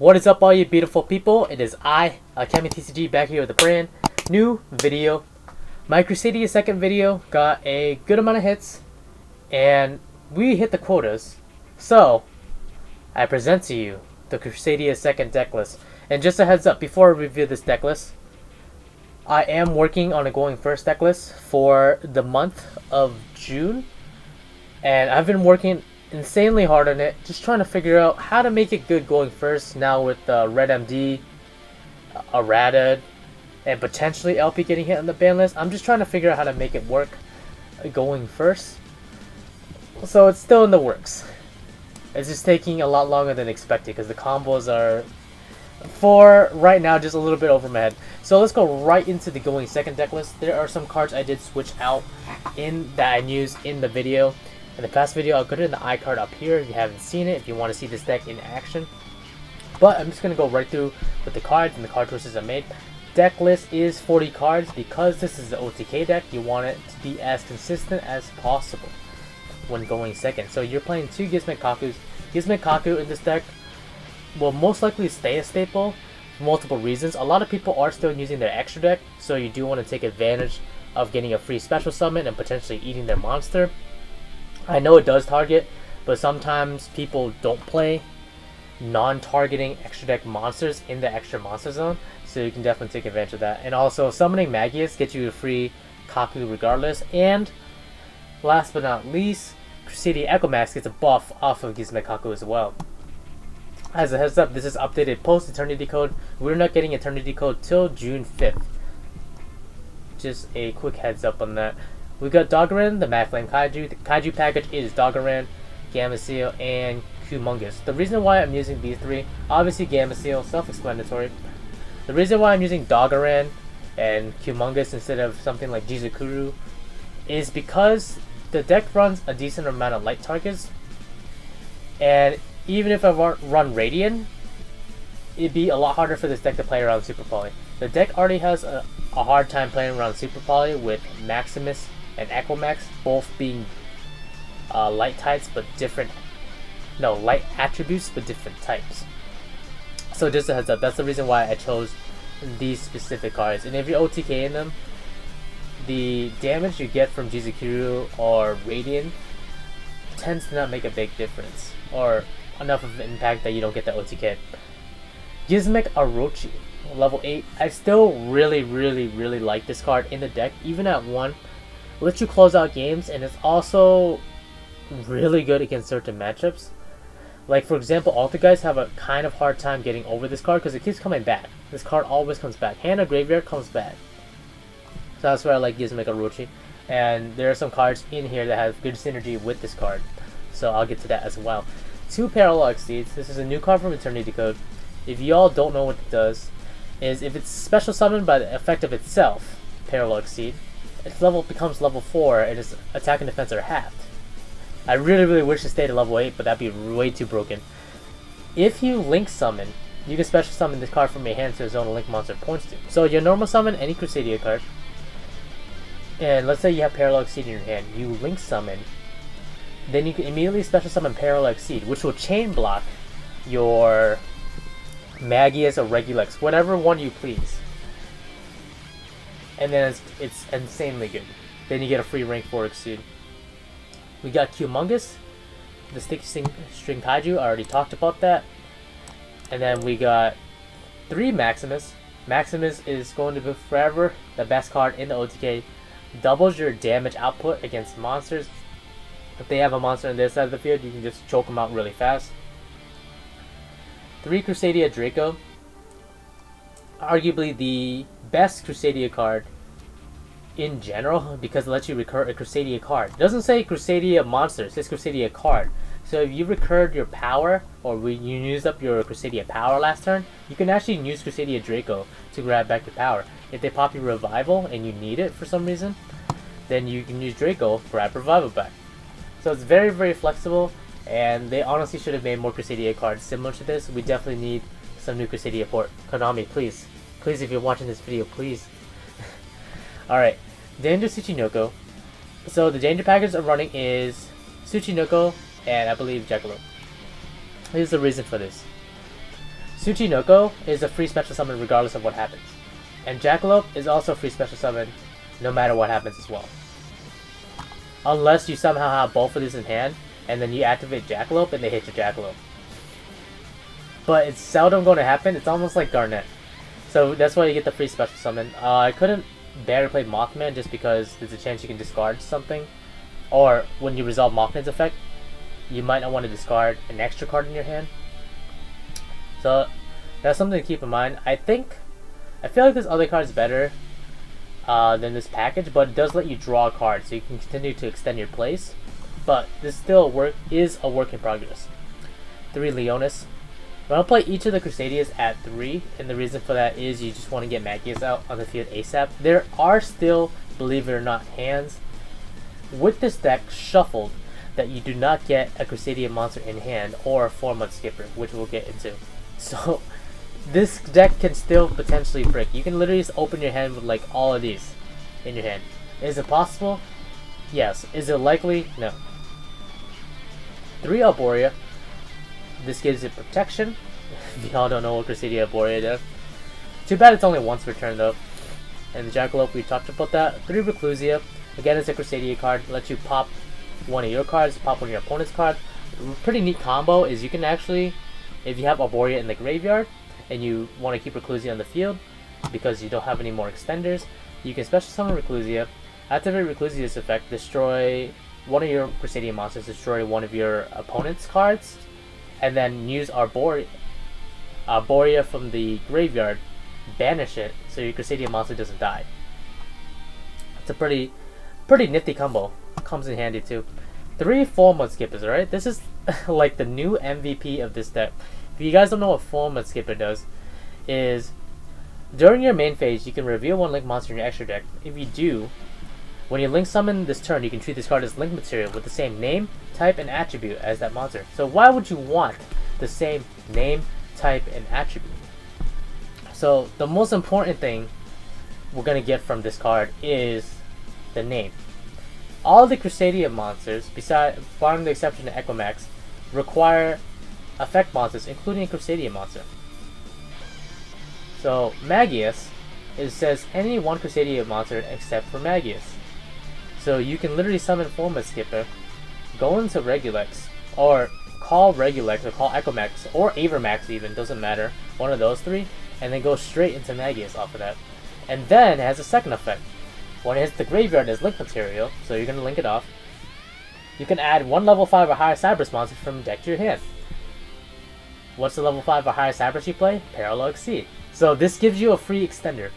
What is up, all you beautiful people? It is I, AkemiTCG, back here with a brand new video. My Crusadia second video got a good amount of hits, and we hit the quotas. So, I present to you the Crusadia second deck list. And just a heads up, before I review this deck list, I am working on a going first deck list for the month of June. And I've been working insanely hard on it, just trying to figure out how to make it good going first now with Red MD, Errata, and potentially LP getting hit on the ban list. I'm just trying to figure out how to make it work going first. So it's still in the works. It's just taking a lot longer than expected because the combos are, for right now, just a little bit over my head. So let's go right into the going second deck list. There are some cards I did switch out that I used in the video. In the past video, I'll put it in the iCard up here if you haven't seen it, if you want to see this deck in action. But I'm just going to go right through with the cards and the card choices I made. Deck list is 40 cards. Because this is the OTK deck, you want it to be as consistent as possible when going second. So you're playing two Gizmet-Kakus. Gizmet-Kaku in this deck will most likely stay a staple for multiple reasons. A lot of people are still using their extra deck, so you do want to take advantage of getting a free special summon and potentially eating their monster. I know it does target, but sometimes people don't play non-targeting extra deck monsters in the extra monster zone, so you can definitely take advantage of that. And also, summoning Magius gets you a free Kaku regardless. And last but not least, Crusadia Equimax gets a buff off of Gizmet-Kaku as well. As a heads up, this is updated post Eternity Code. We're not getting Eternity Code till June 5th. Just a quick heads up on that. We got Doggerin, the Mad Flame Kaiju. The Kaiju package is Doggerin, Gameciel, and Humongous. The reason why I'm using these three, obviously Gameciel, self-explanatory. The reason why I'm using Doggerin and Humongous instead of something like Jizukuru is because the deck runs a decent amount of light targets. And even if I run Radiant, it'd be a lot harder for this deck to play around Super Poly. The deck already has a hard time playing around Super Poly with Maximus and Equimax, both being light types but different, light attributes but different types. So just a heads up, that's the reason why I chose these specific cards. And if you're OTKing them, the damage you get from Jizukuru or Radiant tends to not make a big difference, or enough of an impact that you don't get the OTK. Gizmek Orochi, level 8. I still really like this card in the deck, even at 1. Lets you close out games, and it's also really good against certain matchups. Like, for example, Alter guys have a kind of hard time getting over this card because it keeps coming back. This card always comes back. Hand of Graveyard comes back. So that's why I like Gizmek Orochi. And there are some cards in here that have good synergy with this card. So I'll get to that as well. 2 Parallel Exceeds. This is a new card from Eternity Code. If y'all don't know what it does, is if it's special summoned by the effect of itself, Parallel Exceed, its level becomes level 4 and its attack and defense are halved. I really wish it stayed at level 8, but that'd be way too broken. If you link summon, you can special summon this card from your hand to a zone a link monster points to. So you normal summon any Crusadia card, and let's say you have Parallel Exceed in your hand, you link summon, then you can immediately special summon Parallel Exceed, which will chain block your Magius or Regulus, whatever one you please. And then it's insanely good. Then you get a free rank 4 Exceed. We got Humongous, the Stick String Kaiju. I already talked about that. And then we got 3 Maximus. Maximus is going to be forever the best card in the OTK. Doubles your damage output against monsters. If they have a monster on this side of the field, you can just choke them out really fast. 3 Crusadia Draco. Arguably the best Crusadia card in general because it lets you recur a Crusadia card. It doesn't say Crusadia monster, it says Crusadia card. So if you recurred your power, or you used up your Crusadia power last turn, you can actually use Crusadia Draco to grab back your power. If they pop your revival and you need it for some reason, then you can use Draco, grab revival back. So it's very flexible, and they honestly should have made more Crusadia cards similar to this. We definitely need some new Crusadia port. Konami, please. Please, if you're watching this video, please. Alright, Danger Tsuchinoko. So the Danger package I'm running is Tsuchinoko and I believe Jackalope. Here's the reason for this. Tsuchinoko is a free special summon regardless of what happens. And Jackalope is also a free special summon no matter what happens as well. Unless you somehow have both of these in hand, and then you activate Jackalope and they hit your Jackalope. But it's seldom going to happen. It's almost like Garnet. So that's why you get the free special summon. I couldn't bear to play Mothman just because there's a chance you can discard something. Or when you resolve Mothman's effect, you might not want to discard an extra card in your hand. So that's something to keep in mind. I feel like this other card is better than this package, but it does let you draw a card, so you can continue to extend your plays. But this still is a work in progress. 3 Leonis. I'm going to play each of the Crusadias at 3, and the reason for that is you just want to get Magius out on the field ASAP. There are still, believe it or not, hands with this deck shuffled that you do not get a Crusadia monster in hand or a 4-month skipper, which we'll get into. So this deck can still potentially break. You can literally just open your hand with like all of these in your hand. Is it possible? Yes. Is it likely? No. 3 Arborea. This gives it protection. If y'all don't know what Crusadia Arborea does. Too bad it's only once per turn though. And the Jackalope, we talked about that. 3 Reclusia. Again, it's a Crusadia card. Lets you pop one of your cards, pop one of your opponent's cards. Pretty neat combo is you can actually, if you have Arborea in the graveyard and you want to keep Reclusia on the field because you don't have any more extenders, you can special summon Reclusia. Activate Reclusia's effect, destroy one of your Crusadia monsters, destroy one of your opponent's cards, and then use Arborea from the graveyard, banish it so your Crusadia monster doesn't die. It's a pretty nifty combo. Comes in handy too. 3 4-month skippers, alright? This is like the new MVP of this deck. If you guys don't know what 4-month skipper does, is during your main phase you can reveal 1 link monster in your extra deck. If you do, when you link summon this turn, you can treat this card as link material with the same name, type, and attribute as that monster. So why would you want the same name, type, and attribute? So the most important thing we're going to get from this card is the name. All the Crusadia monsters, barring the exception of Equimax, require effect monsters, including a Crusadia monster. So Magius, it says any 1 Crusadia monster except for Magius. So you can literally summon 4-month skipper, go into Regulex, or call Regulex, or call Equimax, or Avermax even, doesn't matter, one of those 3, and then go straight into Magius off of that. And then it has a second effect. When it hits the graveyard as link material, so you're going to link it off, you can add 1 level 5 or higher Cyberus monster from deck to your hand. What's the level 5 or higher Cyberus you play? Parallel Exceed. So this gives you a free extender.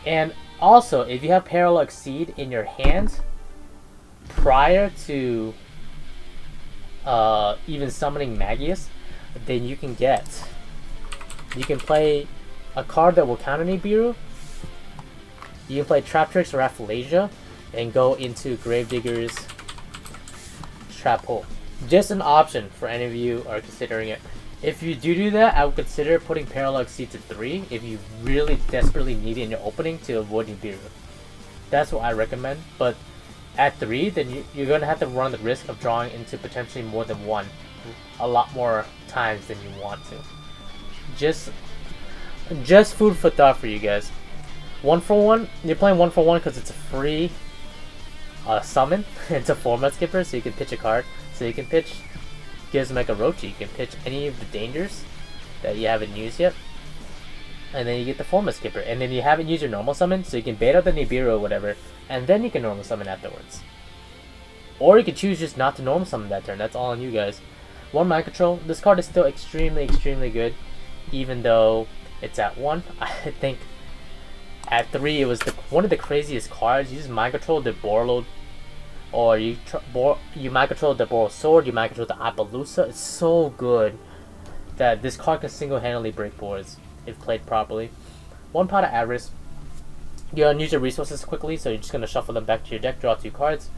And also, if you have Parallel Exceed in your hand prior to even summoning Magius, then you can play a card that will counter Nibiru. You can play Trap Tricks or Aphasia and go into Gravedigger's Trap Hole. Just an option for any of you are considering it. If you do that, I would consider putting Parallel Exceed to 3 if you really desperately need it in your opening to avoid Nibiru. That's what I recommend. But at 3, then you're going to have to run the risk of drawing into potentially more than 1 a lot more times than you want to. Just food for thought for you guys. 1 for 1, you're playing 1 for 1 because it's a free summon. It's a 4-month skipper, so you can pitch a card. So you can pitch Gizmek Orochi, you can pitch any of the dangers that you haven't used yet. And then you get the 4-month skipper. And then you haven't used your normal summon, so you can bait out the Nibiru or whatever, and then you can normal summon afterwards. Or you can choose just not to normal summon that turn, that's all on you guys. 1 mind control, this card is still extremely good, even though it's at 1. I think at 3 it was one of the craziest cards. You just mind control the Borload, or you mind control the Boral Sword, you mind control the Appaloosa. It's so good that this card can single-handedly break boards if played properly. 1 pot of Avarice. You're gonna use your resources quickly, so you're just gonna shuffle them back to your deck, draw 2 cards.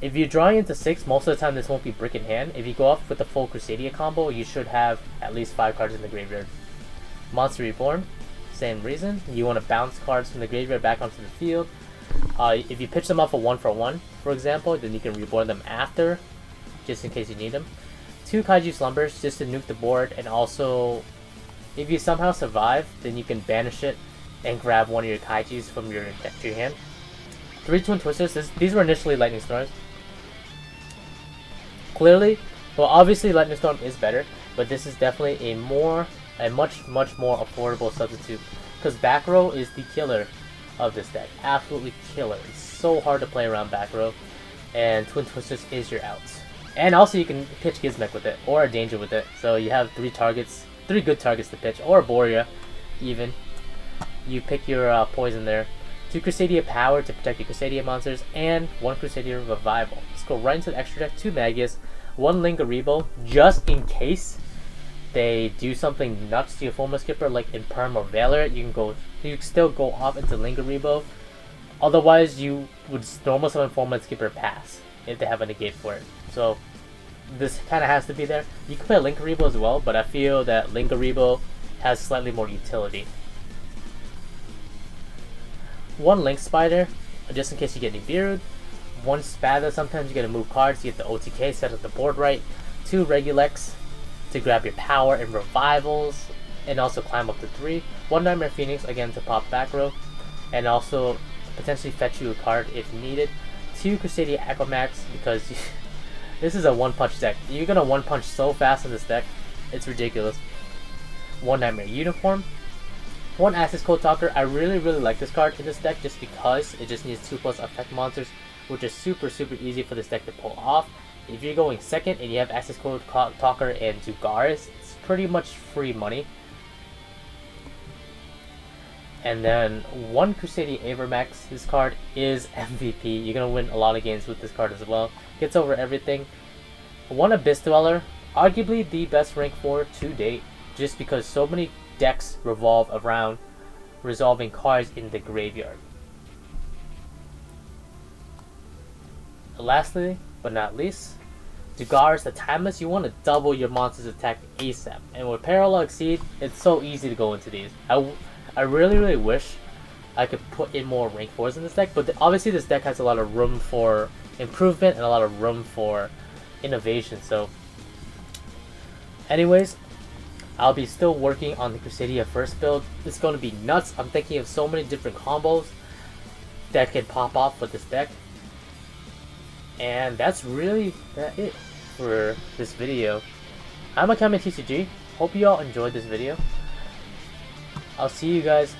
If you're drawing into 6, most of the time this won't be brick in hand. If you go off with the full Crusadia combo, you should have at least 5 cards in the graveyard. Monster Reborn, same reason. You want to bounce cards from the graveyard back onto the field. If you pitch them off a 1 for 1, for example, then you can reborn them after, just in case you need them. 2 Kaiju Slumbers just to nuke the board, and also if you somehow survive, then you can banish it and grab one of your Kaijus from your deck to your hand. 3 Twin Twisters. These were initially Lightning Storms. Clearly, well, obviously Lightning Storm is better, but this is definitely a much more affordable substitute, because back row is the killer of this deck. Absolutely killer. It's so hard to play around back row, and Twin Twisters is your out. And also you can pitch Gizmek with it, or a Danger with it, so you have 3 good targets to pitch, or Borea even. You pick your poison there. 2 Crusadia Power to protect your Crusadia monsters, and 1 Crusadia Revival. Let's go right into the extra deck. 2 Magius, 1 Lingaribo, just in case they do something nuts to your Formal Skipper, like in Perm or Valor. You can still go off into Lingaribo. Otherwise, you would normal summon Formal Skipper pass if they have a negate for it. So this kind of has to be there. You can play Lingaribo as well, but I feel that Lingaribo has slightly more utility. 1 Link Spider, just in case you get Nibiru'd. 1 Spada, sometimes you get to move cards, you get the OTK, set up the board right. 2 Regulex to grab your power and revivals, and also climb up to 3. 1 Nightmare Phoenix, again to pop back row, and also potentially fetch you a card if needed. 2 Crusadia Equimax, because this is a 1-punch deck. You're gonna 1-punch so fast in this deck, it's ridiculous. 1 Nightmare Uniform. 1 Access Code Talker. I really like this card in this deck just because it just needs 2+ effect monsters, which is super easy for this deck to pull off. If you're going second and you have Access Code Talker and Zugaris, it's pretty much free money. And then 1 Crusadia Equimax. This card is MVP. You're gonna win a lot of games with this card as well. Gets over everything. 1 Abyss Dweller. Arguably the best rank 4 to date, just because so many decks revolve around resolving cards in the graveyard. Lastly, but not least, Zugaris the Timeless. You want to double your monster's attack ASAP, and with Parallel Exceed, it's so easy to go into these. I really wish I could put in more rank 4s in this deck, but obviously this deck has a lot of room for improvement and a lot of room for innovation. So anyways, I'll be still working on the Crusadia first build. It's going to be nuts. I'm thinking of so many different combos that can pop off with this deck. And that's really it for this video. I'm AkemiTCG. Hope you all enjoyed this video. I'll see you guys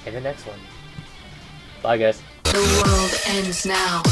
in the next one. Bye guys. The world ends now.